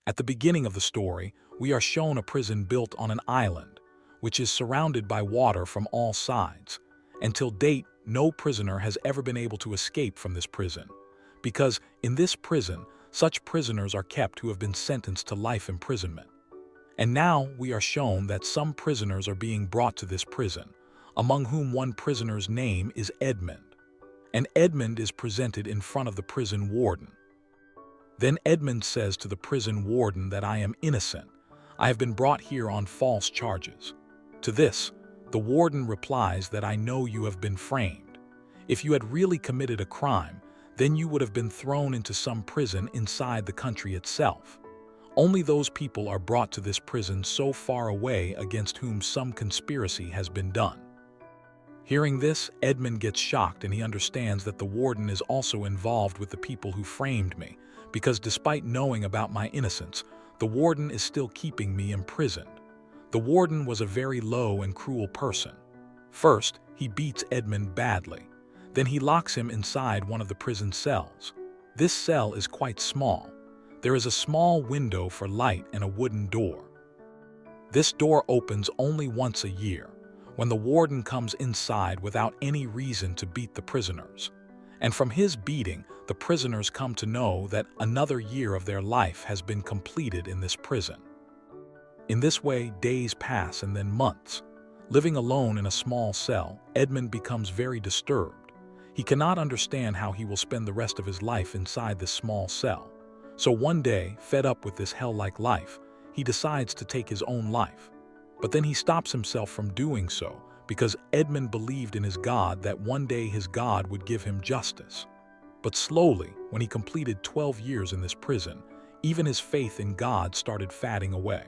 At the beginning of the story, we are shown a prison built on an island, which is surrounded by water from all sides. Until date, no prisoner has ever been able to escape from this prison, because in this prison, such prisoners are kept who have been sentenced to life imprisonment. And now we are shown that some prisoners are being brought to this prison, among whom one prisoner's name is Edmund. And Edmund is presented in front of the prison warden. Then Edmund says to the prison warden that I am innocent. I have been brought here on false charges. To this, the warden replies that I know you have been framed. If you had really committed a crime, then you would have been thrown into some prison inside the country itself. Only those people are brought to this prison so far away against whom some conspiracy has been done. Hearing this, Edmund gets shocked and he understands that the warden is also involved with the people who framed me, because despite knowing about my innocence, the warden is still keeping me imprisoned. The warden was a very low and cruel person. First, he beats Edmund badly. Then he locks him inside one of the prison cells. This cell is quite small. There is a small window for light and a wooden door. This door opens only once a year, when the warden comes inside without any reason to beat the prisoners. And from his beating, the prisoners come to know that another year of their life has been completed in this prison. In this way, days pass and then months. Living alone in a small cell, Edmund becomes very disturbed. He cannot understand how he will spend the rest of his life inside this small cell. So one day, fed up with this hell-like life, he decides to take his own life. But then he stops himself from doing so because Edmund believed in his God that one day his God would give him justice. But slowly, when he completed 12 years in this prison, even his faith in God started fading away.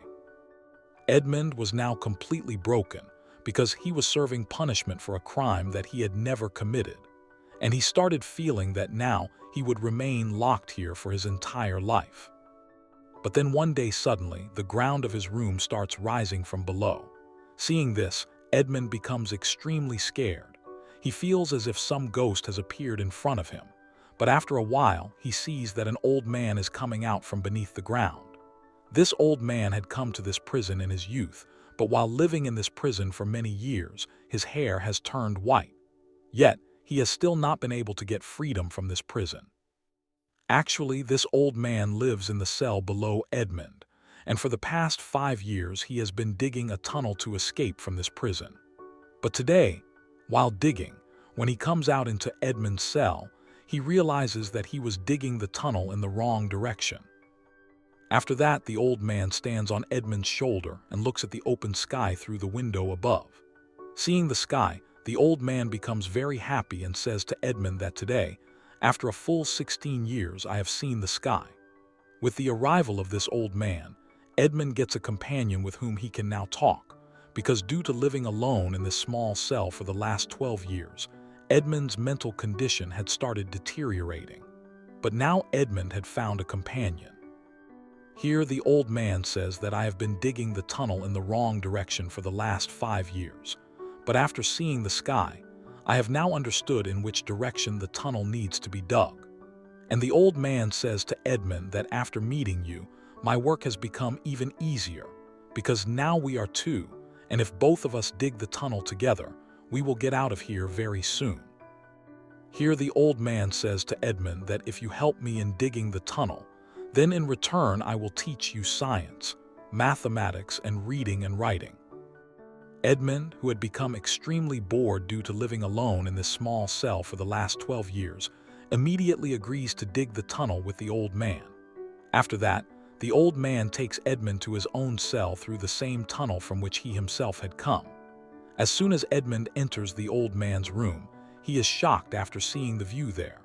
Edmund was now completely broken because he was serving punishment for a crime that he had never committed. And he started feeling that now he would remain locked here for his entire life. But then one day suddenly, the ground of his room starts rising from below. Seeing this, Edmund becomes extremely scared. He feels as if some ghost has appeared in front of him. But after a while, he sees that an old man is coming out from beneath the ground. This old man had come to this prison in his youth, but while living in this prison for many years, his hair has turned white. Yet, he has still not been able to get freedom from this prison. Actually, this old man lives in the cell below Edmund, and for the past 5 years he has been digging a tunnel to escape from this prison. But today, while digging, when he comes out into Edmund's cell, he realizes that he was digging the tunnel in the wrong direction. After that, the old man stands on Edmund's shoulder and looks at the open sky through the window above. Seeing the sky, the old man becomes very happy and says to Edmund that today, after a full 16 years, I have seen the sky. With the arrival of this old man, Edmund gets a companion with whom he can now talk, because due to living alone in this small cell for the last 12 years, Edmund's mental condition had started deteriorating. But now Edmund had found a companion. Here the old man says that I have been digging the tunnel in the wrong direction for the last 5 years, but after seeing the sky, I have now understood in which direction the tunnel needs to be dug. And the old man says to Edmund that after meeting you, my work has become even easier, because now we are two, and if both of us dig the tunnel together, we will get out of here very soon. Here the old man says to Edmund that if you help me in digging the tunnel, then in return I will teach you science, mathematics, and reading and writing. Edmund, who had become extremely bored due to living alone in this small cell for the last 12 years, immediately agrees to dig the tunnel with the old man. After that, the old man takes Edmund to his own cell through the same tunnel from which he himself had come. As soon as Edmund enters the old man's room, he is shocked after seeing the view there.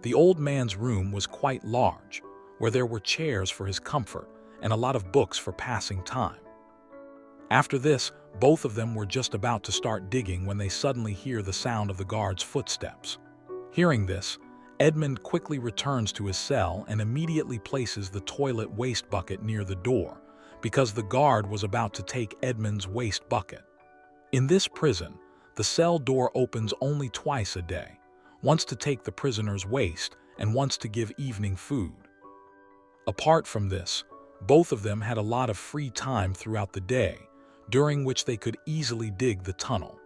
The old man's room was quite large, where there were chairs for his comfort and a lot of books for passing time. After this, both of them were just about to start digging when they suddenly hear the sound of the guard's footsteps. Hearing this, Edmund quickly returns to his cell and immediately places the toilet waste bucket near the door, because the guard was about to take Edmund's waste bucket. In this prison, the cell door opens only twice a day, once to take the prisoner's waste and once to give evening food. Apart from this, Both of them had a lot of free time throughout the day, during which they could easily dig the tunnel.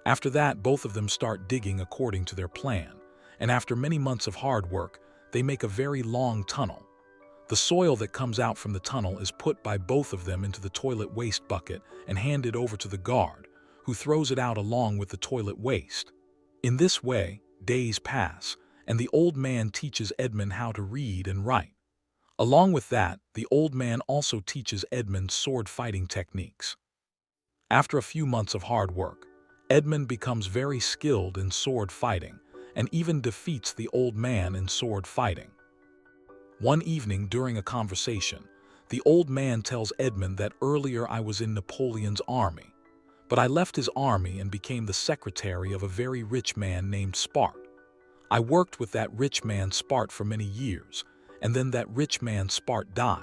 After that, both of them start digging according to their plan, and after many months of hard work, they make a very long tunnel. The soil that comes out from the tunnel is put by both of them into the toilet waste bucket and handed over to the guard, who throws it out along with the toilet waste. In this way, days pass, and the old man teaches Edmund how to read and write. Along with that, the old man also teaches Edmund sword fighting techniques. After a few months of hard work, Edmund becomes very skilled in sword fighting and even defeats the old man in sword fighting. One evening during a conversation, the old man tells Edmund that earlier I was in Napoleon's army, but I left his army and became the secretary of a very rich man named Spart. I worked with that rich man Spart for many years, and then that rich man Spart died.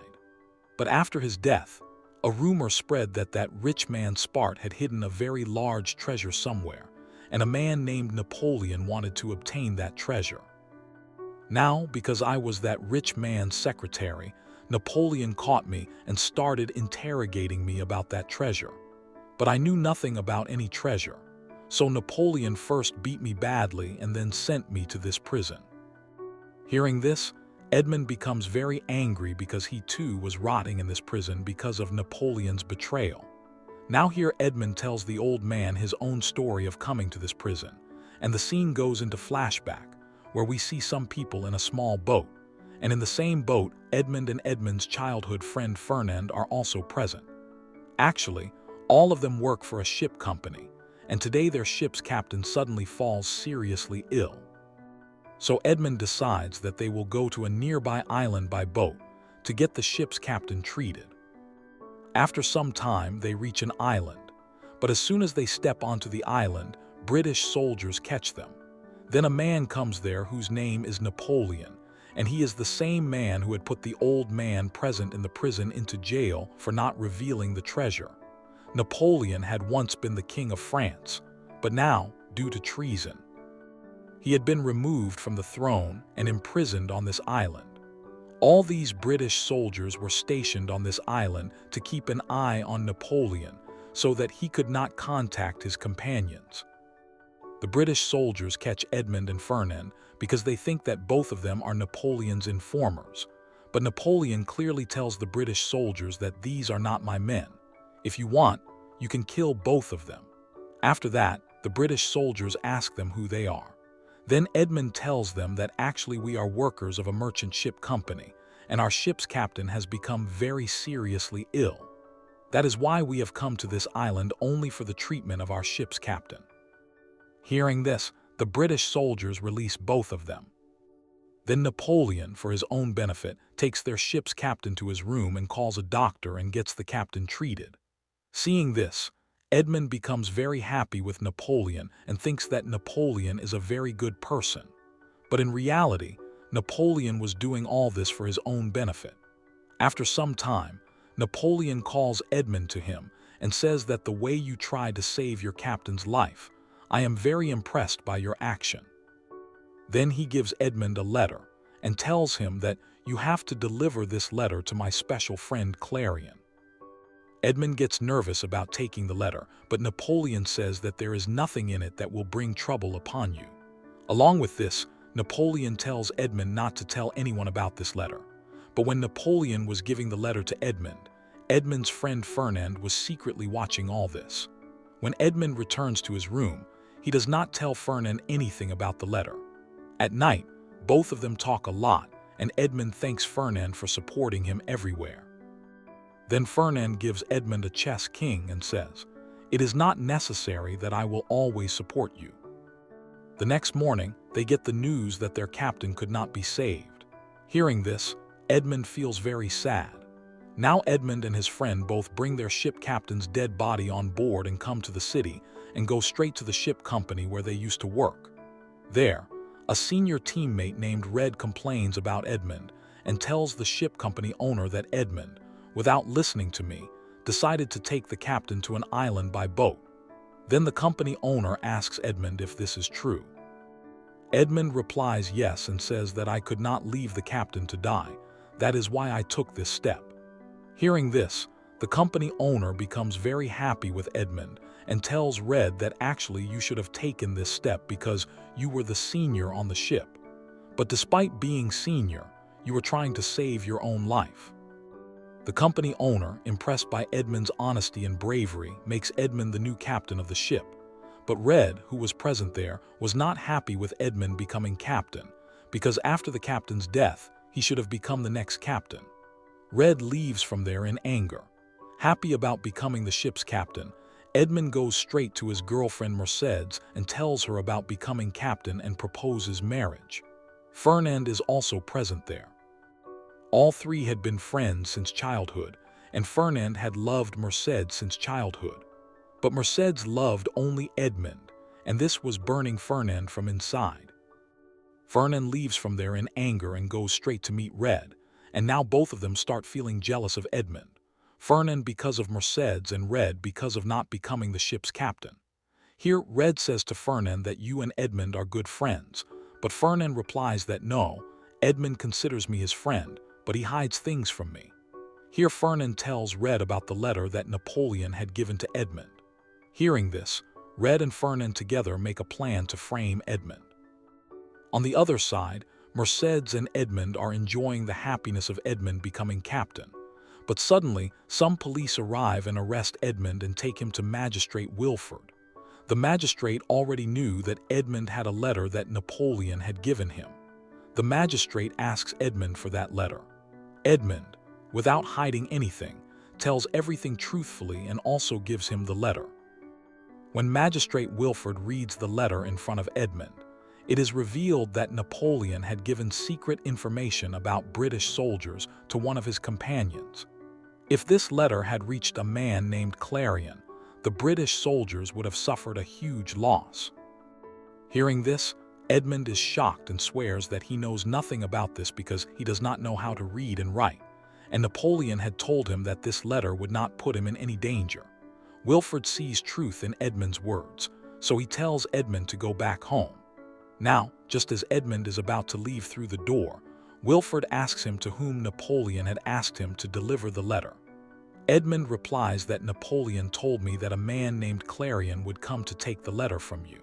But after his death, a rumor spread that that rich man Spart had hidden a very large treasure somewhere, and a man named Napoleon wanted to obtain that treasure. Now, because I was that rich man's secretary, Napoleon caught me and started interrogating me about that treasure. But I knew nothing about any treasure, so Napoleon first beat me badly and then sent me to this prison. Hearing this, Edmund becomes very angry because he too was rotting in this prison because of Napoleon's betrayal. Now here Edmund tells the old man his own story of coming to this prison, and the scene goes into flashback, where we see some people in a small boat, and in the same boat, Edmund and Edmund's childhood friend Fernand are also present. Actually, all of them work for a ship company, and today their ship's captain suddenly falls seriously ill. So Edmund decides that they will go to a nearby island by boat to get the ship's captain treated. After some time, they reach an island, but as soon as they step onto the island, British soldiers catch them. Then a man comes there whose name is Napoleon, and he is the same man who had put the old man present in the prison into jail for not revealing the treasure. Napoleon had once been the king of France, but now, due to treason, he had been removed from the throne and imprisoned on this island. All these British soldiers were stationed on this island to keep an eye on Napoleon so that he could not contact his companions. The British soldiers catch Edmund and Fernand because they think that both of them are Napoleon's informers, but Napoleon clearly tells the British soldiers that these are not my men. If you want, you can kill both of them. After that, the British soldiers ask them who they are. Then Edmund tells them that actually we are workers of a merchant ship company, and our ship's captain has become very seriously ill. That is why we have come to this island only for the treatment of our ship's captain. Hearing this, the British soldiers release both of them. Then Napoleon, for his own benefit, takes their ship's captain to his room and calls a doctor and gets the captain treated. Seeing this, Edmund becomes very happy with Napoleon and thinks that Napoleon is a very good person. But in reality, Napoleon was doing all this for his own benefit. After some time, Napoleon calls Edmund to him and says that the way you tried to save your captain's life, I am very impressed by your action. Then he gives Edmund a letter and tells him that you have to deliver this letter to my special friend Clarion. Edmund gets nervous about taking the letter, but Napoleon says that there is nothing in it that will bring trouble upon you. Along with this, Napoleon tells Edmund not to tell anyone about this letter. But when Napoleon was giving the letter to Edmund, Edmund's friend Fernand was secretly watching all this. When Edmund returns to his room, he does not tell Fernand anything about the letter. At night, both of them talk a lot, and Edmund thanks Fernand for supporting him everywhere. Then Fernand gives Edmund a chess king and says, "It is not necessary that I will always support you." The next morning, they get the news that their captain could not be saved. Hearing this, Edmund feels very sad. Now Edmund and his friend both bring their ship captain's dead body on board and come to the city and go straight to the ship company where they used to work. There, a senior teammate named Red complains about Edmund and tells the ship company owner that Edmund, without listening to me, decided to take the captain to an island by boat. Then the company owner asks Edmund if this is true. Edmund replies yes and says that I could not leave the captain to die. That is why I took this step. Hearing this, the company owner becomes very happy with Edmund and tells Red that actually you should have taken this step because you were the senior on the ship. But despite being senior, you were trying to save your own life. The company owner, impressed by Edmund's honesty and bravery, makes Edmund the new captain of the ship. But Red, who was present there, was not happy with Edmund becoming captain, because after the captain's death, he should have become the next captain. Red leaves from there in anger. Happy about becoming the ship's captain, Edmund goes straight to his girlfriend Mercedes and tells her about becoming captain and proposes marriage. Fernand is also present there. All three had been friends since childhood, and Fernand had loved Mercedes since childhood. But Mercedes loved only Edmund, and this was burning Fernand from inside. Fernand leaves from there in anger and goes straight to meet Red, and now both of them start feeling jealous of Edmund. Fernand because of Mercedes and Red because of not becoming the ship's captain. Here, Red says to Fernand that you and Edmund are good friends, but Fernand replies that no, Edmund considers me his friend, but he hides things from me. Here Fernand tells Red about the letter that Napoleon had given to Edmund. Hearing this, Red and Fernand together make a plan to frame Edmund. On the other side, Mercedes and Edmund are enjoying the happiness of Edmund becoming captain. But suddenly, some police arrive and arrest Edmund and take him to Magistrate Wilford. The magistrate already knew that Edmund had a letter that Napoleon had given him. The magistrate asks Edmund for that letter. Edmund, without hiding anything, tells everything truthfully and also gives him the letter. When Magistrate Wilford reads the letter in front of Edmund, it is revealed that Napoleon had given secret information about British soldiers to one of his companions. If this letter had reached a man named Clarion, the British soldiers would have suffered a huge loss. Hearing this, Edmund is shocked and swears that he knows nothing about this because he does not know how to read and write, and Napoleon had told him that this letter would not put him in any danger. Wilford sees truth in Edmund's words, so he tells Edmund to go back home. Now, just as Edmund is about to leave through the door, Wilford asks him to whom Napoleon had asked him to deliver the letter. Edmund replies that Napoleon told me that a man named Clarion would come to take the letter from you.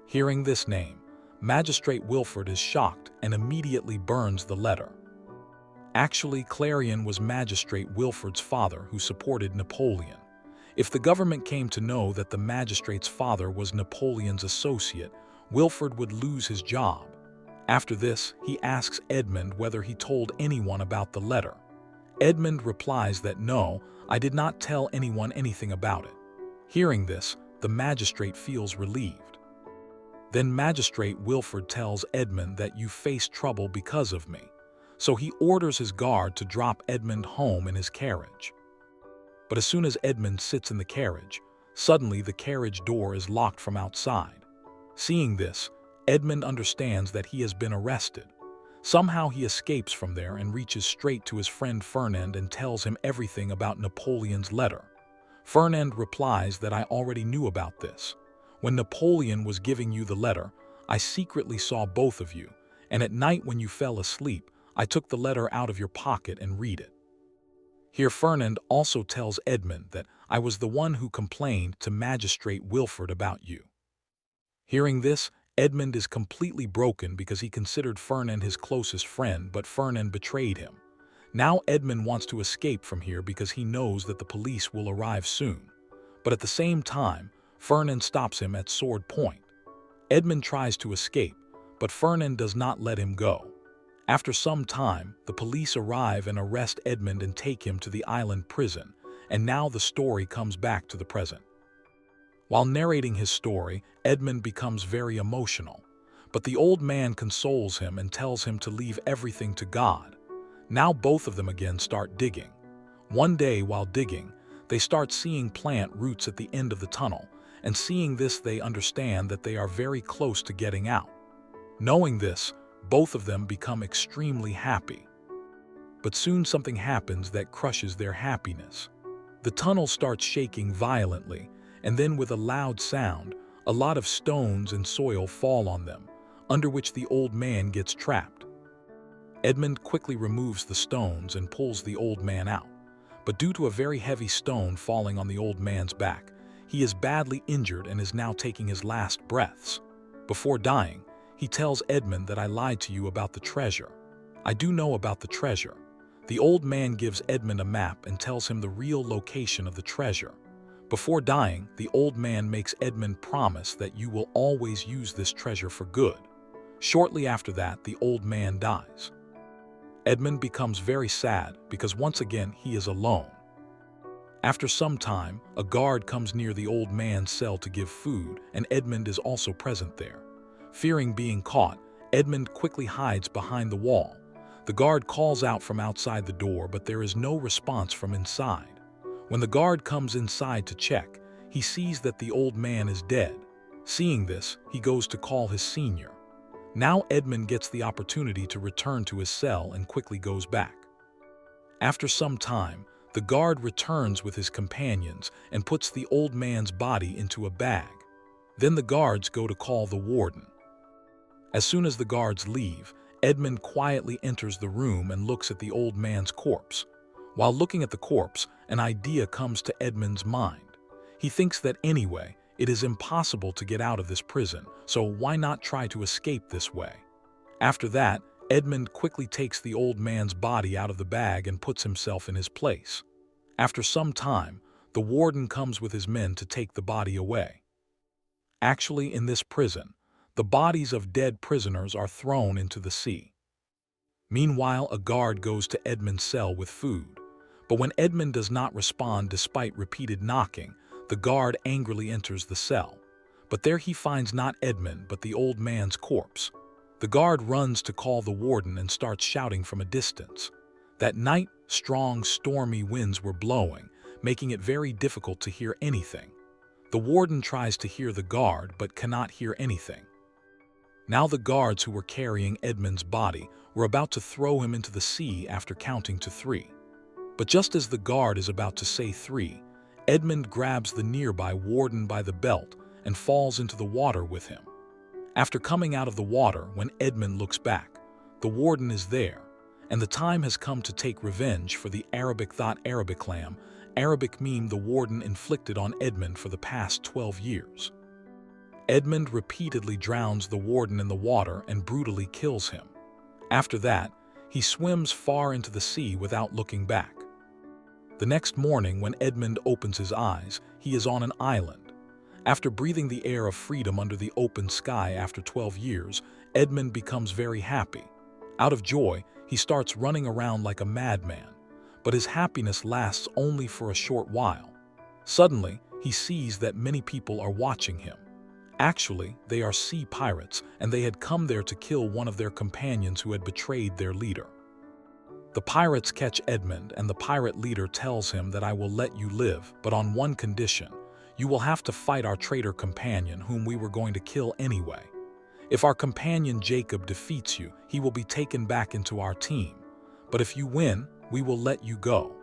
Hearing this name, Magistrate Wilford is shocked and immediately burns the letter. Actually, Clarion was Magistrate Wilford's father who supported Napoleon. If the government came to know that the magistrate's father was Napoleon's associate, Wilford would lose his job. After this, he asks Edmund whether he told anyone about the letter. Edmund replies that no, I did not tell anyone anything about it. Hearing this, the magistrate feels relieved. Then Magistrate Wilford tells Edmund that you face trouble because of me, so he orders his guard to drop Edmund home in his carriage. But as soon as Edmund sits in the carriage, suddenly the carriage door is locked from outside. Seeing this, Edmund understands that he has been arrested. Somehow he escapes from there and reaches straight to his friend Fernand and tells him everything about Napoleon's letter. Fernand replies that I already knew about this. When Napoleon was giving you the letter, I secretly saw both of you, and at night when you fell asleep, I took the letter out of your pocket and read it. Here Fernand also tells Edmund that I was the one who complained to Magistrate Wilford about you. Hearing this, Edmund is completely broken because he considered Fernand his closest friend, but Fernand betrayed him. Now Edmund wants to escape from here because he knows that the police will arrive soon. But at the same time, Fernand stops him at sword point. Edmund tries to escape, but Fernand does not let him go. After some time, the police arrive and arrest Edmund and take him to the island prison, and now the story comes back to the present. While narrating his story, Edmund becomes very emotional, but the old man consoles him and tells him to leave everything to God. Now both of them again start digging. One day while digging, they start seeing plant roots at the end of the tunnel, and seeing this they understand that they are very close to getting out. Knowing this, both of them become extremely happy. But soon something happens that crushes their happiness. The tunnel starts shaking violently, and then with a loud sound, a lot of stones and soil fall on them, under which the old man gets trapped. Edmund quickly removes the stones and pulls the old man out. but due to a very heavy stone falling on the old man's back, he is badly injured and is now taking his last breaths. Before dying, he tells Edmund that I lied to you about the treasure. I do know about the treasure. The old man gives Edmund a map and tells him the real location of the treasure. Before dying, the old man makes Edmund promise that you will always use this treasure for good. Shortly after that, the old man dies. Edmund becomes very sad because once again he is alone. After some time, a guard comes near the old man's cell to give food, and Edmund is also present there. Fearing being caught, Edmund quickly hides behind the wall. The guard calls out from outside the door, but there is no response from inside. When the guard comes inside to check, he sees that the old man is dead. Seeing this, he goes to call his senior. Now Edmund gets the opportunity to return to his cell and quickly goes back. After some time, the guard returns with his companions and puts the old man's body into a bag. Then the guards go to call the warden. As soon as the guards leave, Edmund quietly enters the room and looks at the old man's corpse. While looking at the corpse, an idea comes to Edmund's mind. He thinks that anyway, it is impossible to get out of this prison, so why not try to escape this way? After that, Edmund quickly takes the old man's body out of the bag and puts himself in his place. After some time, the warden comes with his men to take the body away. Actually, in this prison, the bodies of dead prisoners are thrown into the sea. Meanwhile, a guard goes to Edmund's cell with food. But when Edmund does not respond despite repeated knocking, the guard angrily enters the cell. But there he finds not Edmund but the old man's corpse. The guard runs to call the warden and starts shouting from a distance. That night, strong, stormy winds were blowing, making it very difficult to hear anything. The warden tries to hear the guard but cannot hear anything. Now the guards who were carrying Edmund's body were about to throw him into the sea after counting to 3. But just as the guard is about to say 3, Edmund grabs the nearby warden by the belt and falls into the water with him. After coming out of the water, when Edmund looks back, the warden is there, and the time has come to take revenge for the Arabic lamb, Arabic meme the warden inflicted on Edmund for the past 12 years. Edmund repeatedly drowns the warden in the water and brutally kills him. After that, he swims far into the sea without looking back. The next morning, when Edmund opens his eyes, he is on an island. After breathing the air of freedom under the open sky after 12 years, Edmund becomes very happy. Out of joy, he starts running around like a madman, but his happiness lasts only for a short while. Suddenly, he sees that many people are watching him. Actually, they are sea pirates, and they had come there to kill one of their companions who had betrayed their leader. The pirates catch Edmund, and the pirate leader tells him that I will let you live, but on one condition. You will have to fight our traitor companion, whom we were going to kill anyway. If our companion Jacob defeats you, he will be taken back into our team. But if you win, we will let you go.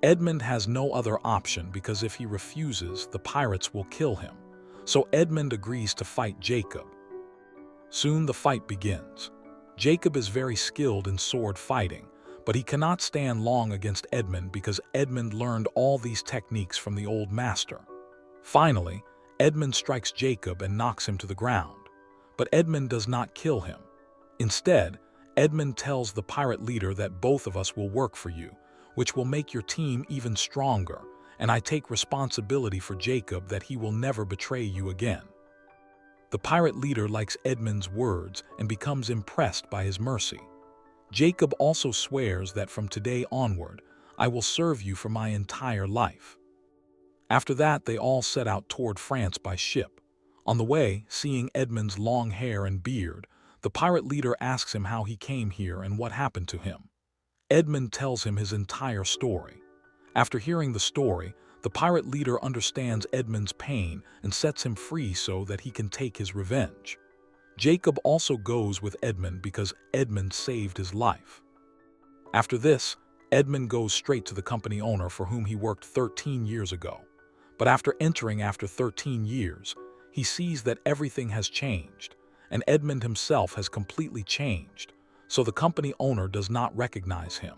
Edmund has no other option because if he refuses, the pirates will kill him. So Edmund agrees to fight Jacob. Soon the fight begins. Jacob is very skilled in sword fighting, but he cannot stand long against Edmund because Edmund learned all these techniques from the old master. Finally, Edmund strikes Jacob and knocks him to the ground. But Edmund does not kill him. Instead, Edmund tells the pirate leader that both of us will work for you, which will make your team even stronger, and I take responsibility for Jacob that he will never betray you again. The pirate leader likes Edmund's words and becomes impressed by his mercy. Jacob also swears that from today onward, I will serve you for my entire life. After that, they all set out toward France by ship. On the way, seeing Edmund's long hair and beard, the pirate leader asks him how he came here and what happened to him. Edmund tells him his entire story. After hearing the story, the pirate leader understands Edmund's pain and sets him free so that he can take his revenge. Jacob also goes with Edmund because Edmund saved his life. After this, Edmund goes straight to the company owner for whom he worked 13 years ago. But after entering after 13 years, he sees that everything has changed, and Edmund himself has completely changed, so the company owner does not recognize him.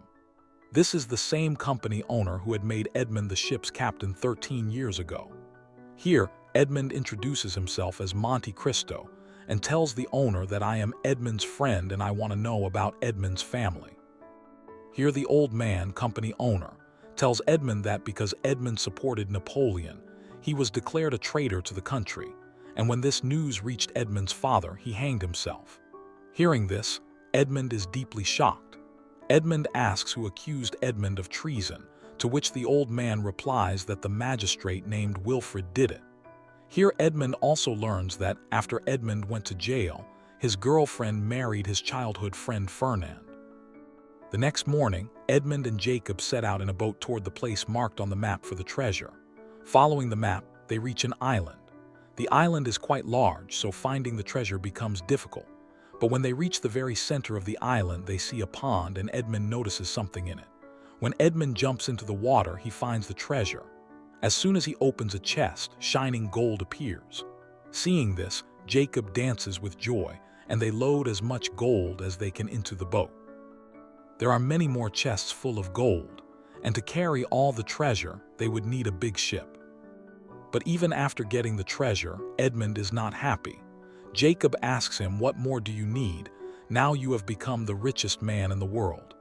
This is the same company owner who had made Edmund the ship's captain 13 years ago. Here, Edmund introduces himself as Monte Cristo and tells the owner that I am Edmund's friend and I want to know about Edmund's family. Here the old man, company owner, tells Edmund that because Edmund supported Napoleon, he was declared a traitor to the country, and when this news reached Edmund's father, he hanged himself. Hearing this, Edmund is deeply shocked. Edmund asks who accused Edmund of treason, to which the old man replies that the magistrate named Wilfred did it. Here Edmund also learns that after Edmund went to jail, his girlfriend married his childhood friend Fernand. The next morning, Edmund and Jacob set out in a boat toward the place marked on the map for the treasure. Following the map, they reach an island. The island is quite large, so finding the treasure becomes difficult. But when they reach the very center of the island, they see a pond and Edmund notices something in it. When Edmund jumps into the water, he finds the treasure. As soon as he opens a chest, shining gold appears. Seeing this, Jacob dances with joy, and they load as much gold as they can into the boat. There are many more chests full of gold, and to carry all the treasure, they would need a big ship. But even after getting the treasure, Edmund is not happy. Jacob asks him, "What more do you need? Now you have become the richest man in the world."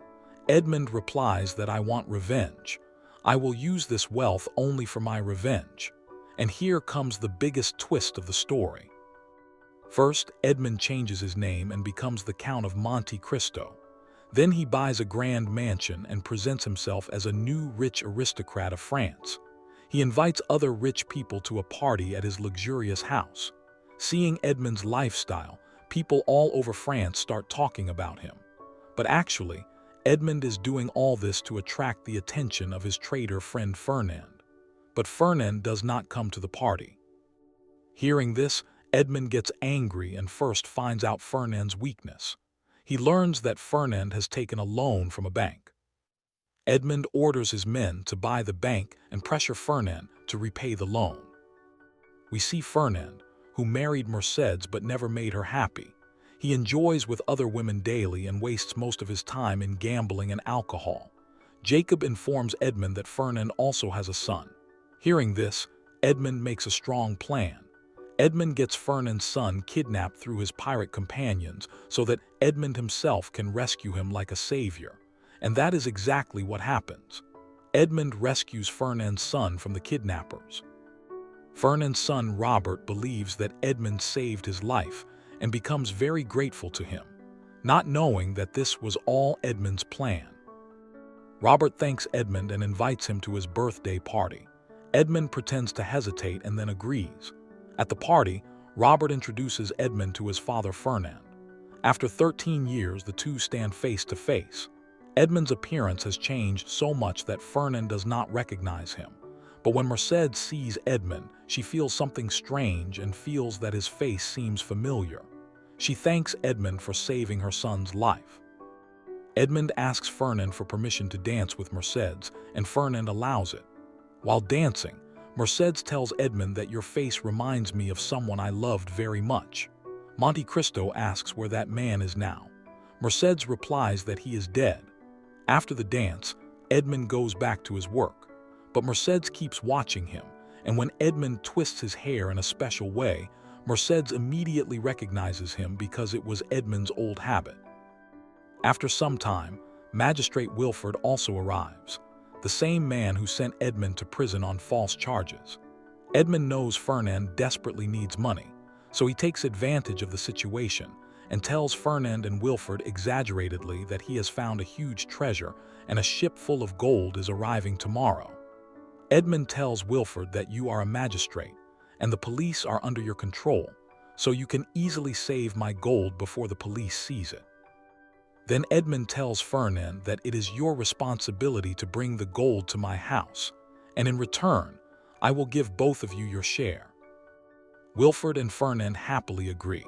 Edmund replies that I want revenge. I will use this wealth only for my revenge. And here comes the biggest twist of the story. First, Edmund changes his name and becomes the Count of Monte Cristo. Then he buys a grand mansion and presents himself as a new rich aristocrat of France. He invites other rich people to a party at his luxurious house. Seeing Edmund's lifestyle, people all over France start talking about him. But actually, Edmund is doing all this to attract the attention of his traitor friend Fernand. But Fernand does not come to the party. Hearing this, Edmund gets angry and first finds out Fernand's weakness. He learns that Fernand has taken a loan from a bank. Edmund orders his men to buy the bank and pressure Fernand to repay the loan. We see Fernand, who married Mercedes but never made her happy. He enjoys with other women daily and wastes most of his time in gambling and alcohol. Jacob informs Edmund that Fernand also has a son. Hearing this, Edmund makes a strong plan. Edmund gets Fernand's son kidnapped through his pirate companions so that Edmund himself can rescue him like a savior. And that is exactly what happens. Edmund rescues Fernand's son from the kidnappers. Fernand's son Robert believes that Edmund saved his life and becomes very grateful to him, not knowing that this was all Edmund's plan. Robert thanks Edmund and invites him to his birthday party. Edmund pretends to hesitate and then agrees. At the party, Robert introduces Edmund to his father Fernand. After 13 years, the two stand face to face. Edmund's appearance has changed so much that Fernand does not recognize him. But when Mercedes sees Edmund, she feels something strange and feels that his face seems familiar. She thanks Edmund for saving her son's life. Edmund asks Fernand for permission to dance with Mercedes, and Fernand allows it. While dancing, Mercedes tells Edmund that your face reminds me of someone I loved very much. Monte Cristo asks where that man is now. Mercedes replies that he is dead. After the dance, Edmund goes back to his work. But Mercedes keeps watching him, and when Edmund twists his hair in a special way, Mercedes immediately recognizes him because it was Edmund's old habit. After some time, Magistrate Wilfred also arrives, the same man who sent Edmund to prison on false charges. Edmund knows Fernand desperately needs money, so he takes advantage of the situation and tells Fernand and Wilfred exaggeratedly that he has found a huge treasure and a ship full of gold is arriving tomorrow. Edmund tells Wilfred that you are a magistrate and the police are under your control, so you can easily save my gold before the police sees it. Then Edmund tells Fernand that it is your responsibility to bring the gold to my house, and in return, I will give both of you your share. Wilfred and Fernand happily agree.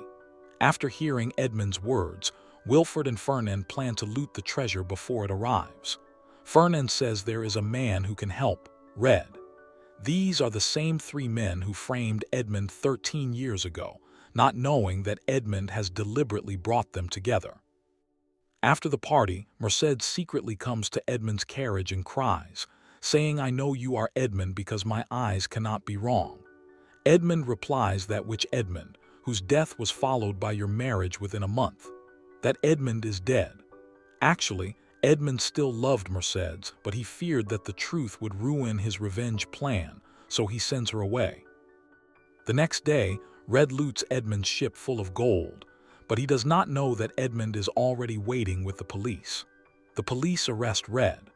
After hearing Edmund's words, Wilfred and Fernand plan to loot the treasure before it arrives. Fernand says there is a man who can help, Red. These are the same three men who framed Edmund 13 years ago, not knowing that Edmund has deliberately brought them together. After the party, Merced secretly comes to Edmund's carriage and cries, saying, "I know you are Edmund because my eyes cannot be wrong." Edmund replies that which Edmund, whose death was followed by your marriage within a month, that Edmund is dead. Actually, Edmund still loved Mercedes, but he feared that the truth would ruin his revenge plan, so he sends her away. The next day, Red loots Edmund's ship full of gold, but he does not know that Edmund is already waiting with the police. The police arrest Red.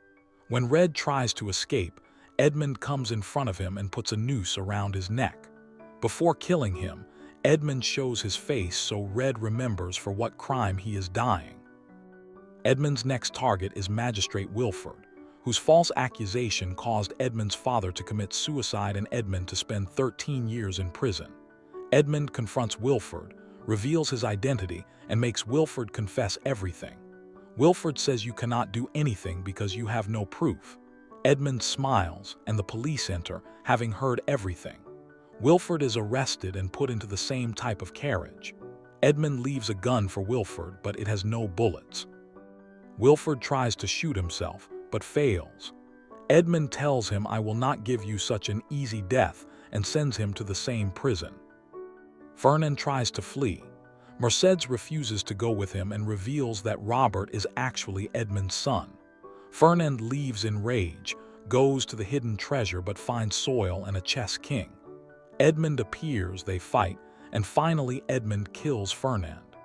When Red tries to escape, Edmund comes in front of him and puts a noose around his neck. Before killing him, Edmund shows his face so Red remembers for what crime he is dying. Edmund's next target is Magistrate Wilford, whose false accusation caused Edmund's father to commit suicide and Edmund to spend 13 years in prison. Edmund confronts Wilford, reveals his identity, and makes Wilford confess everything. Wilford says you cannot do anything because you have no proof. Edmund smiles, and the police enter, having heard everything. Wilford is arrested and put into the same type of carriage. Edmund leaves a gun for Wilford, but it has no bullets. Wilford tries to shoot himself, but fails. Edmund tells him, "I will not give you such an easy death," and sends him to the same prison. Fernand tries to flee. Mercedes refuses to go with him and reveals that Robert is actually Edmund's son. Fernand leaves in rage, goes to the hidden treasure but finds soil and a chess king. Edmund appears, they fight, and finally Edmund kills Fernand.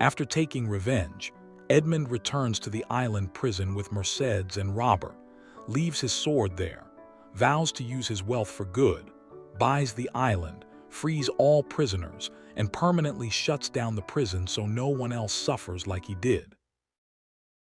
After taking revenge, Edmund returns to the island prison with Mercedes and Robert, leaves his sword there, vows to use his wealth for good, buys the island, frees all prisoners, and permanently shuts down the prison so no one else suffers like he did.